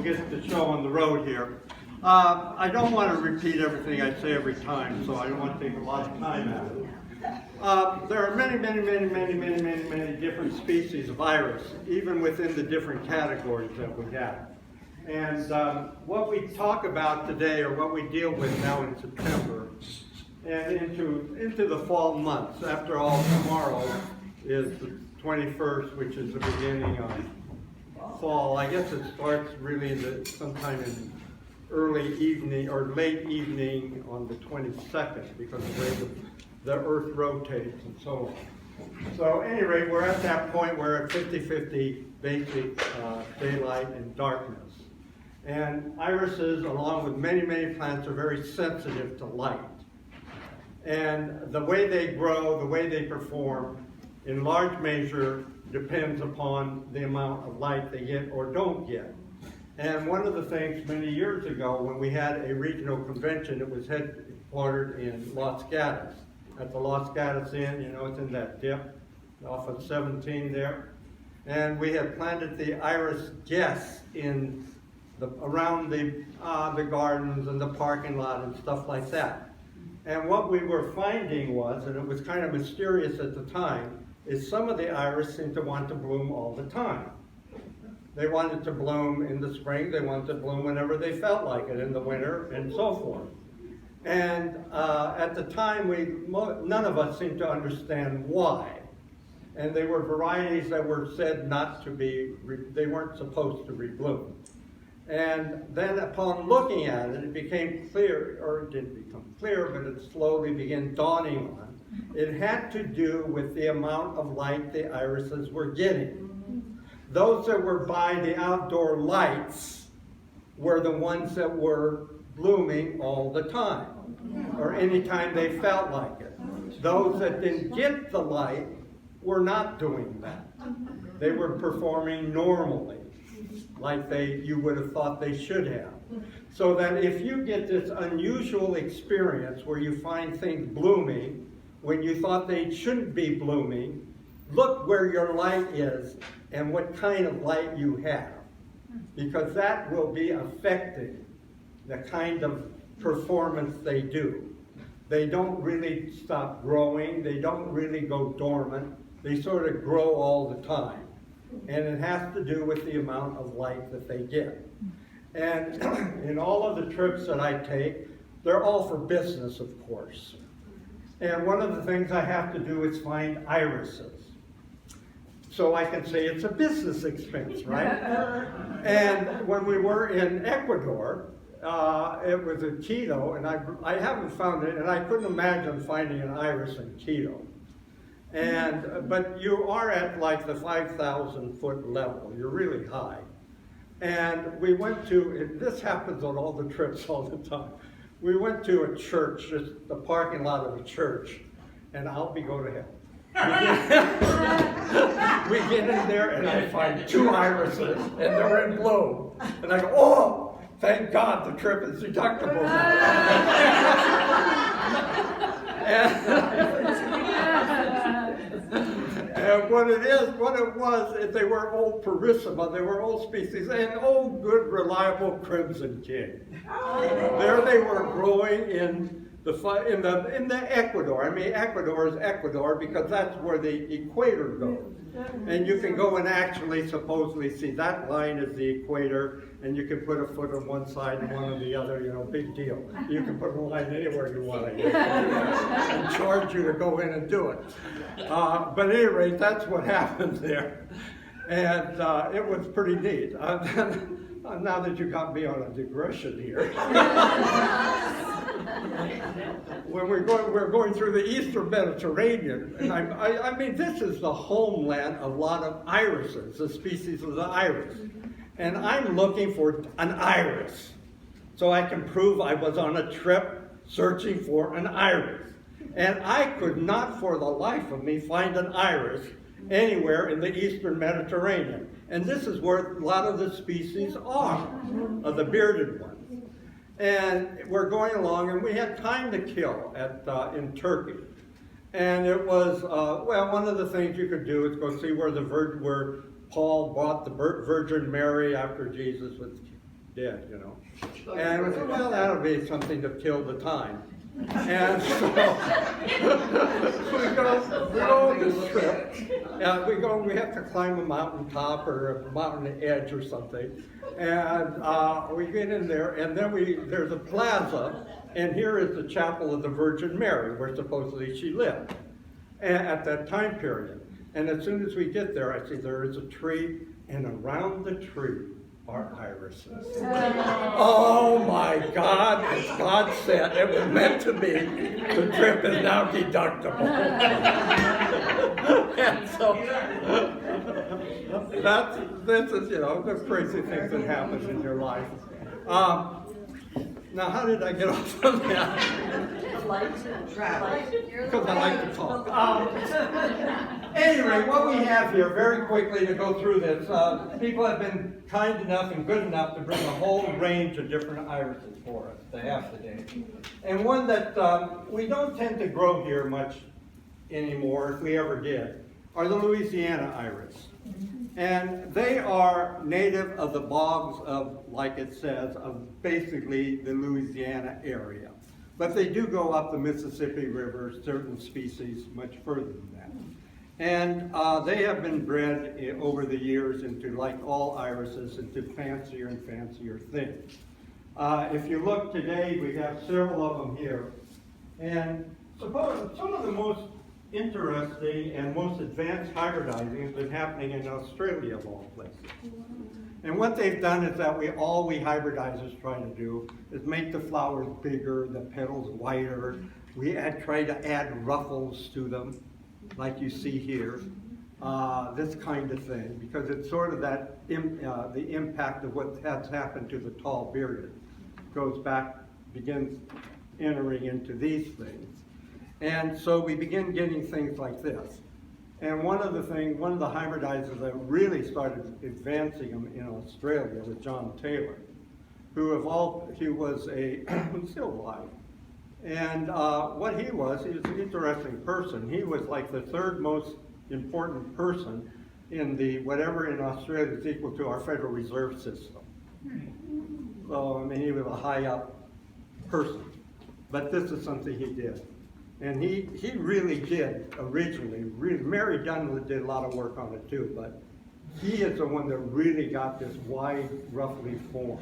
we'll get the show on the road here. I don't want to repeat everything I say every time, so I don't want to take a lot of time out of it. There are many different species of iris, even within the different categories that we have. And what we talk about today, or what we deal with now in September, and into the fall months. After all, tomorrow is the 21st, which is the beginning of fall. I guess it starts really sometime in early evening or late evening on the 22nd, because of the way the Earth rotates and so on. So at any rate, we're at that point where at 50-50 basic daylight and darkness. And irises, along with many plants, are very sensitive to light. And the way they grow, the way they perform, in large measure depends upon the amount of light they get or don't get. And one of the things many years ago, when we had a regional convention, it was headquartered in Los Gatos. At the Los Gatos Inn, you know, it's in that dip off of 17 there. And we had planted the iris guests in around the gardens and the parking lot and stuff like that. And what we were finding was, and it was kind of mysterious at the time, is some of the iris seemed to want to bloom all the time. They wanted to bloom in the spring, they wanted to bloom whenever they felt like it, in the winter, and so forth. And at the time, none of us seemed to understand why. And they were varieties that were said not to be, they weren't supposed to rebloom. And then upon looking at it, it became clear, or it didn't become clear, but it slowly began dawning on. It had to do with the amount of light the irises were getting. Those that were by the outdoor lights were the ones that were blooming all the time, or anytime they felt like it. Those that didn't get the light were not doing that. They were performing normally, like you would have thought they should have. So that if you get this unusual experience where you find things blooming when you thought they shouldn't be blooming, look where your light is and what kind of light you have, because that will be affecting the kind of performance they do. They don't really stop growing, they don't really go dormant, they sort of grow all the time. And it has to do with the amount of light that they get. And in all of the trips that I take, they're all for business, of course. And one of the things I have to do is find irises. So I can say it's a business expense, right? And when we were in Ecuador, it was in Quito, and I haven't found it, and I couldn't imagine finding an iris in Quito. But you are at like the 5,000 foot level. You're really high. And we went to, this happens on all the trips all the time. We went to a church, just the parking lot of a church, and I'll be go to hell. We get in there and I find 2 irises and they're in bloom. And I go, oh, thank God the trip is deductible now. And what it was, is they were old Perissima, they were old species, and old, good, reliable Crimson King. There they were growing in the Ecuador. I mean, Ecuador is Ecuador because that's where the equator goes. And you can go and actually supposedly see that line is the equator, and you can put a foot on one side and one on the other, you know, big deal. You can put a line anywhere you want to and charge you to go in and do it. But at any rate, that's what happened there. And it was pretty neat. Now that you got me on a digression here. When we're going through the Eastern Mediterranean, and I mean, this is the homeland of a lot of irises, the species of the iris. And I'm looking for an iris, so I can prove I was on a trip searching for an iris. And I could not for the life of me find an iris anywhere in the Eastern Mediterranean. And this is where a lot of the species are, of the bearded ones. And we're going along, and we had time to kill in Turkey. And it was, well, one of the things you could do is go see where Paul bought the Virgin Mary after Jesus was dead, you know. And we said, well, that'll be something to kill the time. And so we go on this trip, and we have to climb a mountaintop or a mountain edge or something. And we get in there, and then there's a plaza, and here is the Chapel of the Virgin Mary, where supposedly she lived at that time period. And as soon as we get there, I see there is a tree, and around the tree are irises. Oh my God, as God said, it was meant to be. The trip is now deductible. And so, this is, you know, the crazy things that happen in your life. Now, how did I get off of that? Because I like to talk. Anyway, what we have here, very quickly to go through this, people have been kind enough and good enough to bring a whole range of different irises for us to have today. And one that we don't tend to grow here much anymore, if we ever did, are the Louisiana iris. And they are native of the bogs of, like it says, of basically the Louisiana area. But they do go up the Mississippi River, certain species, much further than that. And they have been bred over the years into, like all irises, into fancier and fancier things. If you look today, we have several of them here. And some of the most interesting and most advanced hybridizing has been happening in Australia, of all places. And what they've done is that all we hybridizers try to do is make the flowers bigger, the petals wider. We try to add ruffles to them, like you see here, this kind of thing, because it's sort of that the impact of what has happened to the tall bearded begins entering into these things. And so we begin getting things like this. And one of the hybridizers that really started advancing them in Australia was John Taylor, he was still alive. And what he was an interesting person. He was like the third most important person in whatever in Australia is equal to our Federal Reserve System. So, I mean, he was a high up person. But this is something he did. And he really did originally, Mary Dunn did a lot of work on it too, but he is the one that really got this wide, roughly form.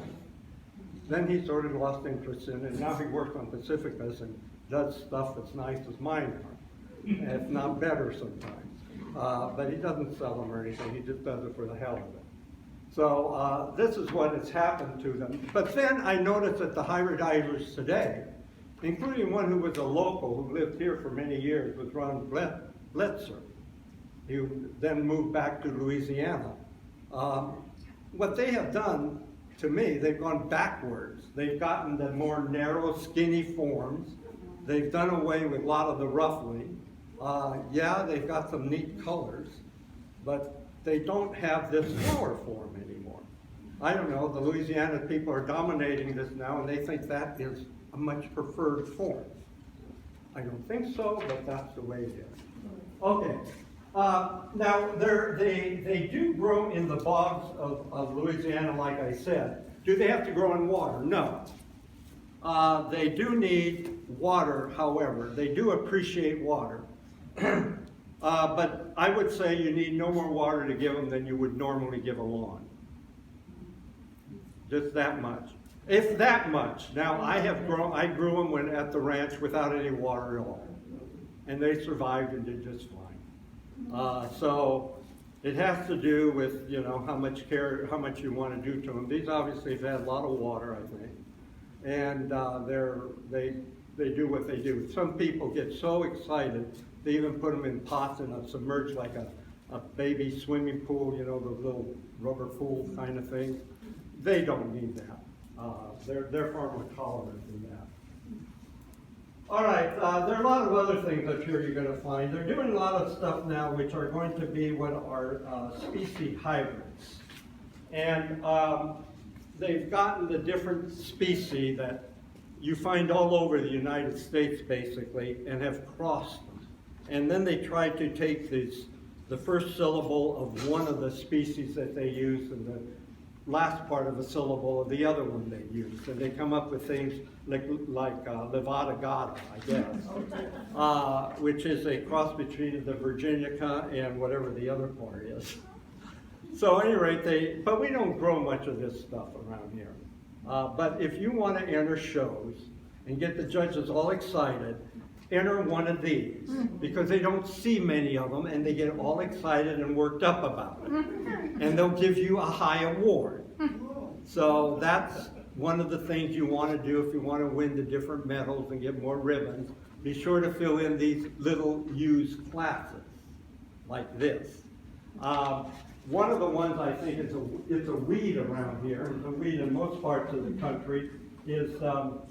Then he sort of lost interest in it, and now he works on Pacificas and does stuff that's nice as mine are, if not better sometimes. But he doesn't sell them or anything, he just does it for the hell of it. So this is what has happened to them. But then I noticed that the hybridizers today, including one who was a local who lived here for many years, was Ron Blitzer. He then moved back to Louisiana. What they have done, to me, they've gone backwards. They've gotten the more narrow, skinny forms. They've done away with a lot of the ruffling. Yeah, they've got some neat colors, but they don't have this flower form anymore. I don't know, the Louisiana people are dominating this now, and they think that is a much preferred form. I don't think so, but that's the way it is. Okay. Now, they do grow in the bogs of Louisiana, like I said. Do they have to grow in water? No. They do need water, however. They do appreciate water. But I would say you need no more water to give them than you would normally give a lawn. Just that much. If that much. Now, I grew them at the ranch without any water at all. And they survived and did just fine. So it has to do with, how much you want to do to them. These obviously have had a lot of water, I think. And they do what they do. Some people get so excited, they even put them in pots and submerge like a baby swimming pool, the little rubber pool kind of thing. They don't need that. They're far more tolerant than that. All right, there are a lot of other things I'm sure you're going to find. They're doing a lot of stuff now which are going to be what are species hybrids. And they've gotten the different species that you find all over the United States, basically, and have crossed them. And then they try to take the first syllable of one of the species that they use, and last part of a syllable of the other one they use. And they come up with things like Levada Gata, I guess, which is a cross between the Virginica and whatever the other part is. So at any rate, but we don't grow much of this stuff around here. But if you want to enter shows and get the judges all excited, enter one of these, because they don't see many of them and they get all excited and worked up about it. And they'll give you a high award. So that's one of the things you want to do if you want to win the different medals and get more ribbons. Be sure to fill in these little used classes, like this. One of the ones I think it's a weed around here, and the weed in most parts of the country is, oh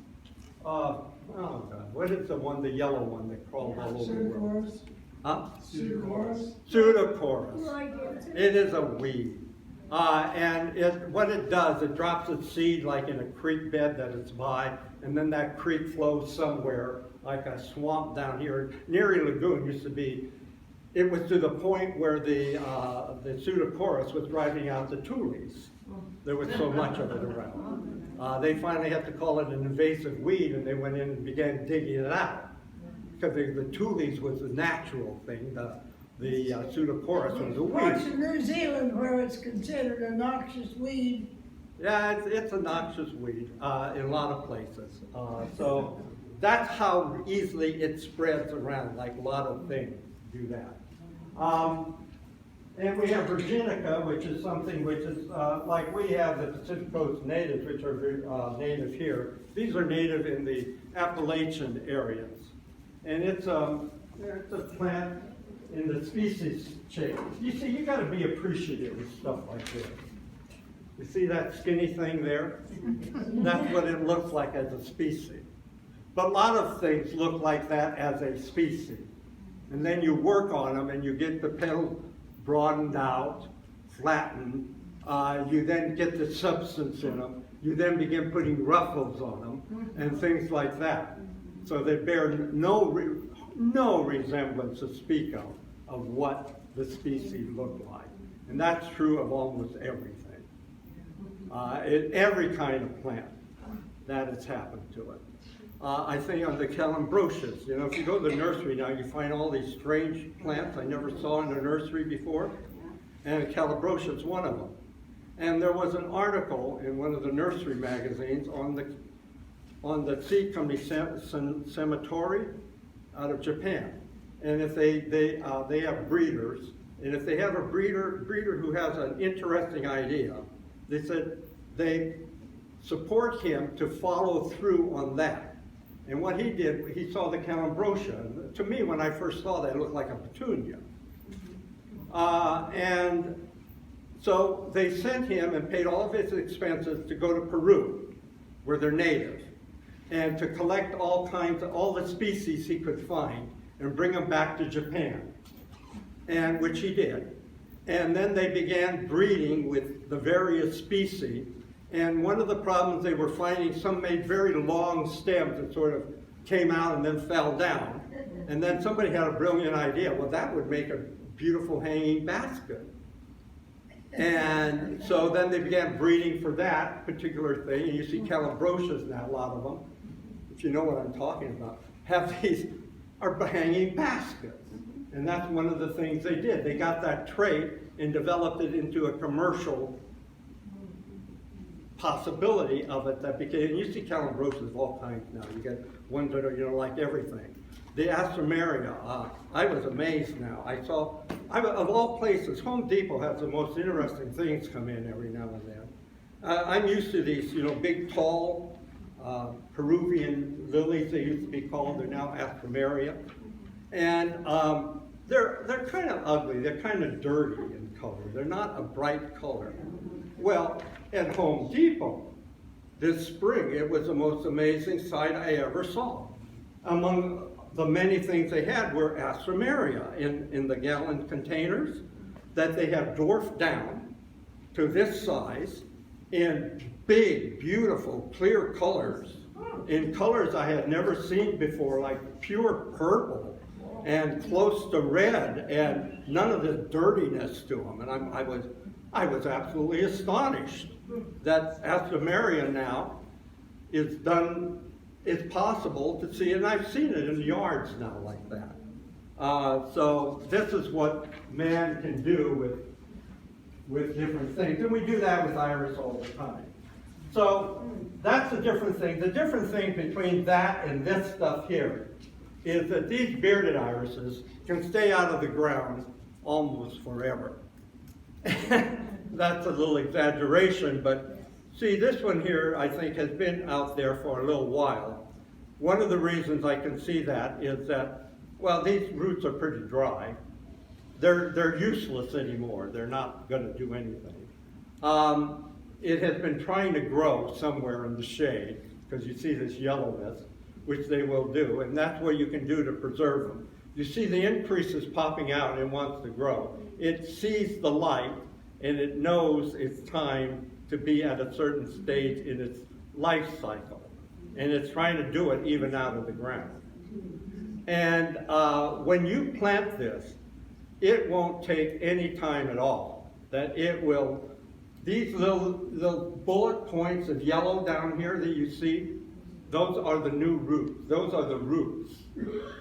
God, what is the yellow one that crawls all over the world? Pseudochorus. Pseudochorus. It is a weed. And what it does, it drops its seed like in a creek bed that it's by, and then that creek flows somewhere, like a swamp down here. Neary Lagoon used to be, it was to the point where the Pseudochorus was driving out the tules. There was so much of it around. They finally had to call it an invasive weed, and they went in and began digging it out. Because the tules was the natural thing, the Pseudochorus was a weed. Parts of New Zealand where it's considered a noxious weed. Yeah, it's a noxious weed in a lot of places. So that's how easily it spreads around, like a lot of things do that. And we have Virginica, which is something which is, like we have the Pacific Coast natives, which are native here. These are native in the Appalachian areas. And it's a plant in the species chain. You see, you gotta be appreciative of stuff like this. You see that skinny thing there? That's what it looks like as a species. But a lot of things look like that as a species. And then you work on them and you get the petal broadened out, flattened. You then get the substance in them. You then begin putting ruffles on them and things like that. So they bear no resemblance to speak of what the species look like. And that's true of almost everything. Every kind of plant that has happened to it. I think on the Calabrochus, you know, if you go to the nursery now, you find all these strange plants I never saw in a nursery before, and Calabrochus is one of them. And there was an article in one of the nursery magazines on the seed company Sematori out of Japan. And if they have breeders, and if they have a breeder who has an interesting idea, they said they support him to follow through on that. And what he did, he saw the Calabrochus. To me, when I first saw that, it looked like a petunia. And so they sent him and paid all of his expenses to go to Peru, where they're native, and to collect all the species he could find and bring them back to Japan, and which he did. And then they began breeding with the various species. And one of the problems they were finding, some made very long stems that sort of came out and then fell down. And then somebody had a brilliant idea. Well, that would make a beautiful hanging basket. And so then they began breeding for that particular thing. And you see Calabrochus now, a lot of them, if you know what I'm talking about, are hanging baskets. And that's one of the things they did. They got that trait and developed it into a commercial possibility of it that became, and you see Calabrochus of all kinds now. You get ones that are, you know, like everything. The Astrameria, I was amazed now. Of all places, Home Depot has the most interesting things come in every now and then. I'm used to these, you know, big, tall Peruvian lilies, they used to be called. They're now Astrameria. And they're kind of ugly. They're kind of dirty in color. They're not a bright color. Well, at Home Depot this spring, it was the most amazing sight I ever saw. Among the many things they had were Astrameria in the gallon containers that they had dwarfed down to this size in big, beautiful, clear colors, in colors I had never seen before, like pure purple and close to red, and none of this dirtiness to them. And I was absolutely astonished. that Astromeria now is done, it's possible to see, and I've seen it in yards now like that. So this is what man can do with different things, and we do that with iris all the time. So that's a different thing. The different thing between that and this stuff here is that these bearded irises can stay out of the ground almost forever. That's a little exaggeration, but see, this one here I think has been out there for a little while. One of the reasons I can see that is that, well, these roots are pretty dry. They're useless anymore. They're not going to do anything. It has been trying to grow somewhere in the shade, because you see this yellowness, which they will do, and that's what you can do to preserve them. You see the increases popping out and wants to grow. It sees the light, and it knows it's time to be at a certain stage in its life cycle. And it's trying to do it even out of the ground. And when you plant this, it won't take any time at all. That it will, these little bullet points of yellow down here that you see, those are the new roots. Those are the roots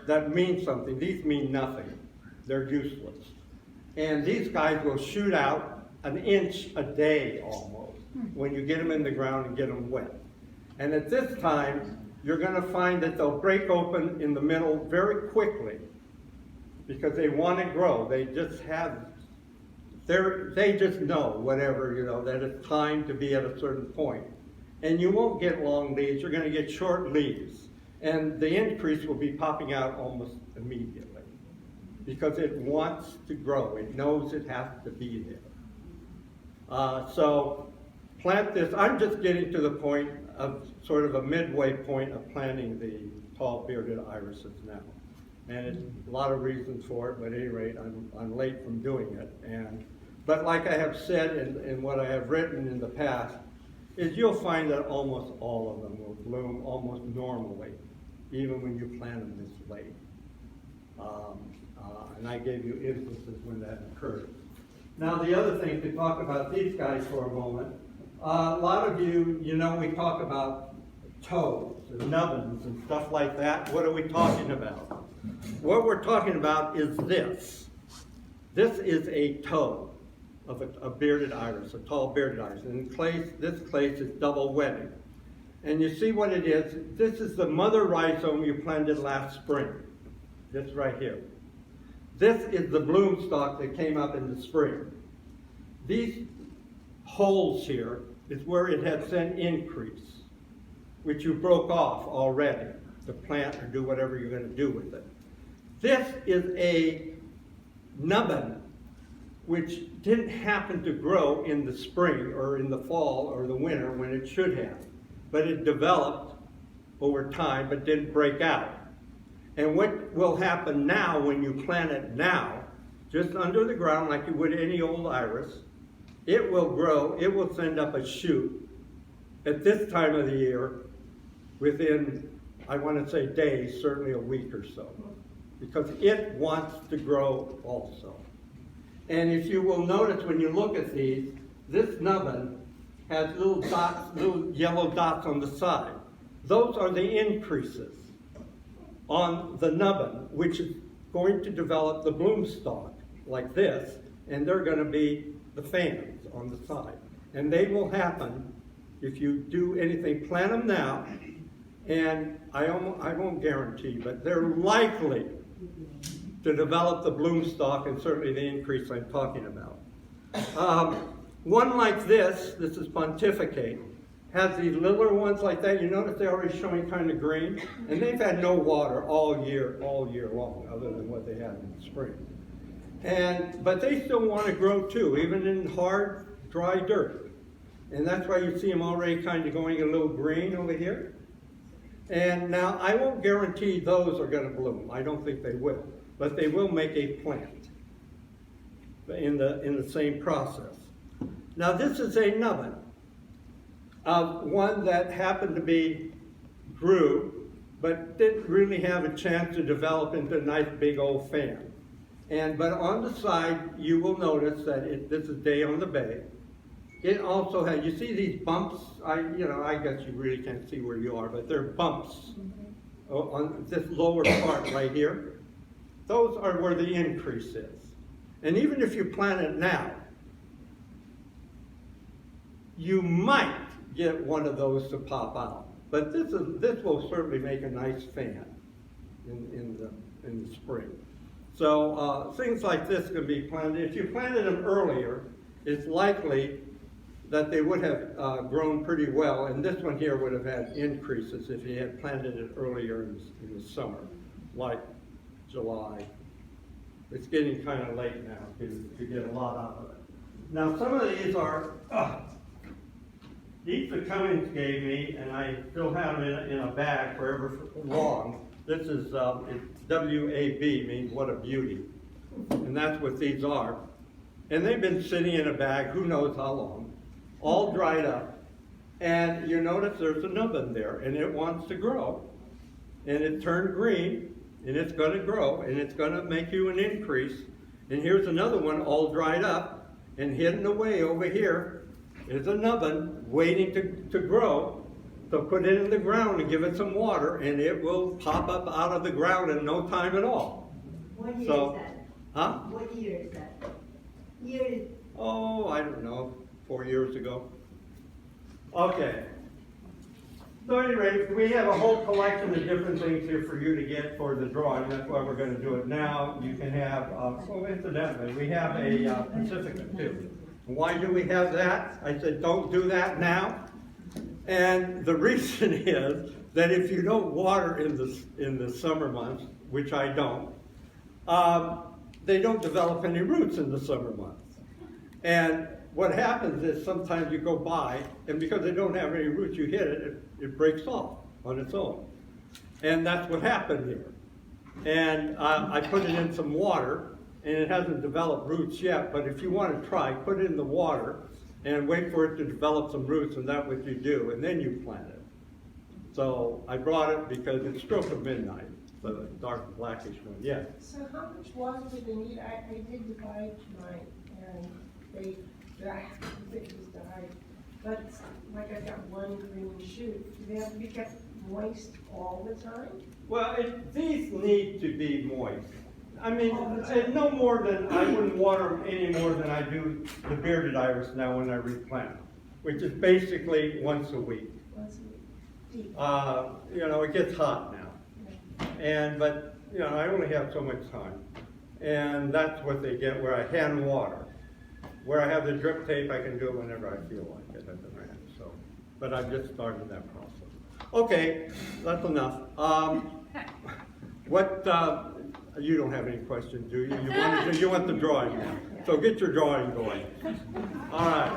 that mean something. These mean nothing. They're useless. And these guys will shoot out an inch a day almost when you get them in the ground and get them wet. And at this time, you're going to find that they'll break open in the middle very quickly because they want to grow. They just have, they just know whatever, you know, that it's time to be at a certain point. And you won't get long leaves, you're going to get short leaves. And the increase will be popping out almost immediately because it wants to grow. It knows it has to be there. So plant this. I'm just getting to the point of sort of a midway point of planting the tall bearded irises now. And it's a lot of reasons for it, but at any rate, I'm late from doing it. But like I have said in what I have written in the past, is you'll find that almost all of them will bloom almost normally, even when you plant them this late. And I gave you instances when that occurred. Now the other thing, to talk about these guys for a moment, a lot of you know we talk about toads and nubbins and stuff like that. What are we talking about? What we're talking about is this. This is a toad of a bearded iris, a tall bearded iris. And this clase is double wedding. And you see what it is? This is the mother rhizome you planted last spring. This right here. This is the bloom stalk that came up in the spring. These holes here is where it had sent increase, which you broke off already to plant or do whatever you're going to do with it. This is a nubbin which didn't happen to grow in the spring or in the fall or the winter when it should have. But it developed over time but didn't break out. And what will happen now when you plant it now, just under the ground like you would any old iris, it will grow, it will send up a shoot at this time of the year within, I want to say days, certainly a week or so, because it wants to grow also. And if you will notice when you look at these, this nubbin has little dots, little yellow dots on the side. Those are the increases on the nubbin, which is going to develop the bloom stalk like this, and they're going to be the fans on the side. And they will happen if you do anything. Plant them now, and I won't guarantee, but they're likely to develop the bloom stalk and certainly the increase I'm talking about. One like this is pontificate, has these littler ones like that. You notice they're already showing kind of green, and they've had no water all year long, other than what they had in the spring. But they still want to grow too, even in hard, dry dirt. And that's why you see them already kind of going a little green over here. And now I won't guarantee those are going to bloom. I don't think they will. But they will make a plant in the same process. Now this is a nubbin of one that happened to be grew, but didn't really have a chance to develop into a nice big old fan. But on the side, you will notice that this is Day on the Bay. it also has, you see these bumps? I guess you really can't see where you are, but they're bumps on this lower part right here. Those are where the increase is. And even if you plant it now, you might get one of those to pop out. But this will certainly make a nice fan in the spring. So things like this can be planted. If you planted them earlier, it's likely that they would have grown pretty well, and this one here would have had increases if you had planted it earlier in the summer, like July. It's getting kind of late now to get a lot out of it. Now some of these are, these the Cummings gave me, and I still have them in a bag forever long. This is, W-A-B, means what a beauty. And that's what these are. And they've been sitting in a bag who knows how long, all dried up. And you notice there's a nubbin there, and it wants to grow. And it turned green, and it's going to grow, and it's going to make you an increase. And here's another one all dried up and hidden away over here. Is a nubbin waiting to grow. So put it in the ground and give it some water, and it will pop up out of the ground in no time at all. What year is that? Huh? What year is that? Year is... Oh, I don't know, 4 years ago. Okay. So anyway, we have a whole collection of different things here for you to get for the drawing. That's why we're going to do it now. You can have, incidentally, we have a Pacifica too. Why do we have that? I said, don't do that now. And the reason is that if you don't water in the summer months, which I don't, they don't develop any roots in the summer months. And what happens is sometimes you go by, and because they don't have any roots, you hit it, it breaks off on its own. And that's what happened here. And I put it in some water, and it hasn't developed roots yet, but if you want to try, put it in the water, and wait for it to develop some roots, and that's what you do, and then you plant it. So I brought it because it's stroke of midnight, so the dark blackish one, yeah. So how much water do they need? I did divide tonight, and they was died. But like I got one green shoot. Do they have to be kept moist all the time? Well, these need to be moist. I mean, no more than, I wouldn't water them any more than I do the bearded iris now when I replant them, which is basically once a week. Once a week. Deep. It gets hot now. But I only have so much time. And that's what they get where I hand water. Where I have the drip tape, I can do it whenever I feel like it at the ranch. So, but I've just started that process. Okay, that's enough. You don't have any questions, do you? You want the drawing now. So get your drawing going. All right.